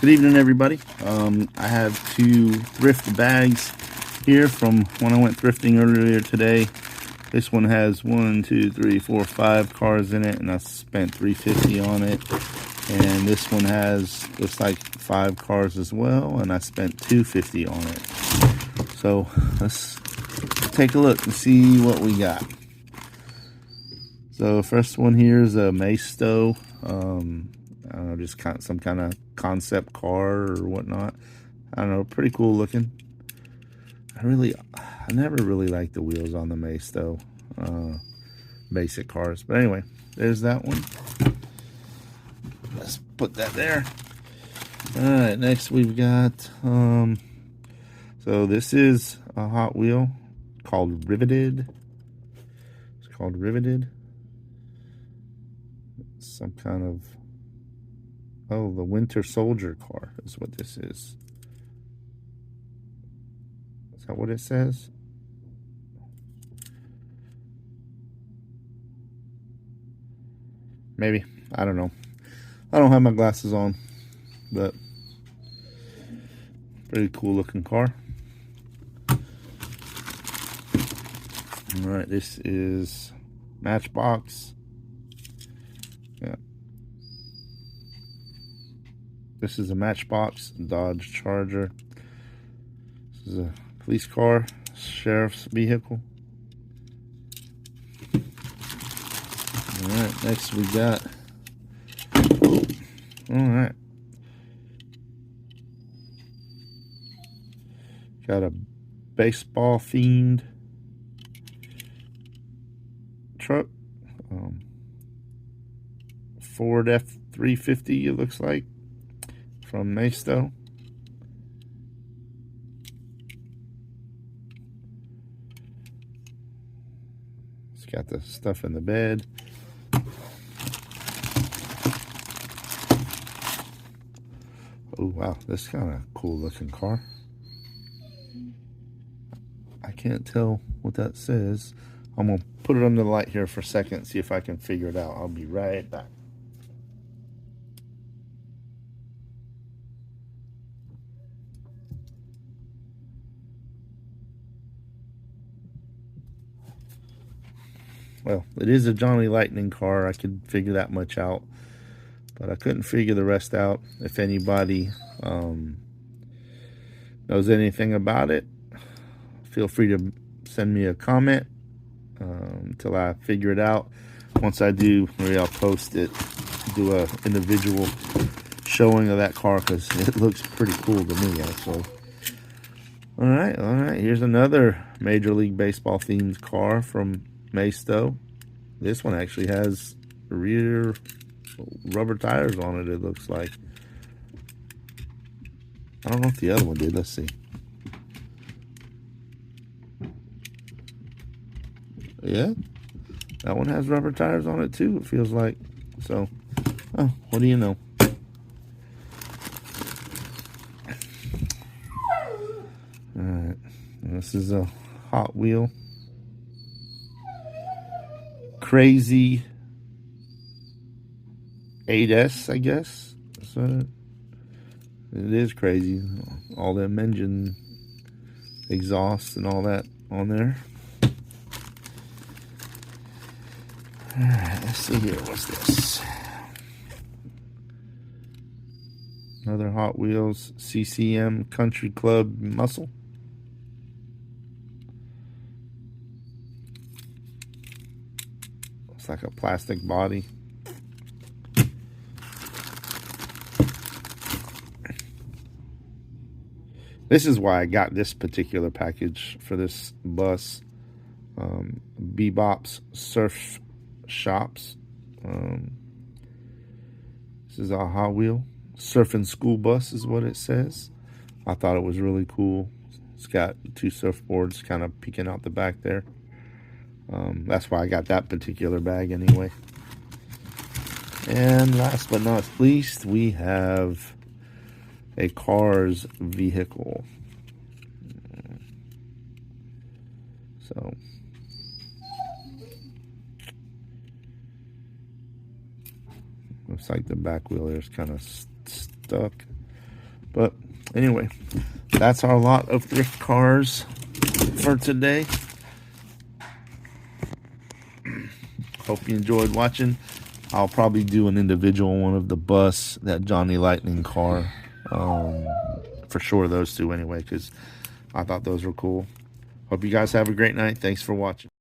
Good evening, everybody. I have two thrift bags here from when I went thrifting earlier today. This one has 1, 2, 3, 4, 5 cars in it, and I spent $3.50 on it. And this one has, looks like 5 cars as well, and I spent $2.50 on it. So let's take a look and see what we got. So first one here is a Maisto. I don't know, just some kind of concept car or whatnot. I don't know, pretty cool looking. I never really liked the wheels on the Maisto basic cars. But anyway, there's that one. Let's put that there. All right, next we've got, so this is a Hot Wheel called Riveted. It's called Riveted. Some kind of, oh, the Winter Soldier car is what this is. Is that what it says? Maybe. I don't know. I don't have my glasses on, but pretty cool looking car. Alright, this is Matchbox. Yeah. This is a Matchbox Dodge Charger. This is a police car, sheriff's vehicle. Alright, next we got, alright, got a baseball themed truck, Ford F-350 it looks like, from Maisto. It's got the stuff in the bed. Oh wow, this is kind of cool looking car. I can't tell what that says. I'm gonna put it under the light here for a second, see if I can figure it out. I'll be right back. Well, it is a Johnny Lightning car. I could figure that much out, but I couldn't figure the rest out. If anybody knows anything about it, feel free to send me a comment until I figure it out. Once I do, maybe I'll post it, do a individual showing of that car, because it looks pretty cool to me, actually. All right, here's another Major League Baseball themed car from Maisto. This one actually has rear rubber tires on it, it looks like. I don't know if the other one did. Let's see. Yeah, that one has rubber tires on it too, it feels like. So, oh, what do you know? Alright, this is a Hot Wheel Crazy 8S, I guess. So it is crazy. All them engine exhaust and all that on there. Alright, let's see here. What's this? Another Hot Wheels CCM Country Club Muscle. Looks like a plastic body. This is why I got this particular package for this bus. Bebop's Surf Shops. This is a Hot Wheel surfing school bus is what it says. I thought it was really cool. It's got 2 surfboards kind of peeking out the back there. That's why I got that particular bag anyway. And last but not least, we have a Cars vehicle. So looks like the back wheel is kind of stuck. But anyway, that's our lot of thrift cars for today. Hope you enjoyed watching. I'll probably do an individual one of the bus, that Johnny Lightning car. For sure, those two anyway, because I thought those were cool. Hope you guys have a great night. Thanks for watching.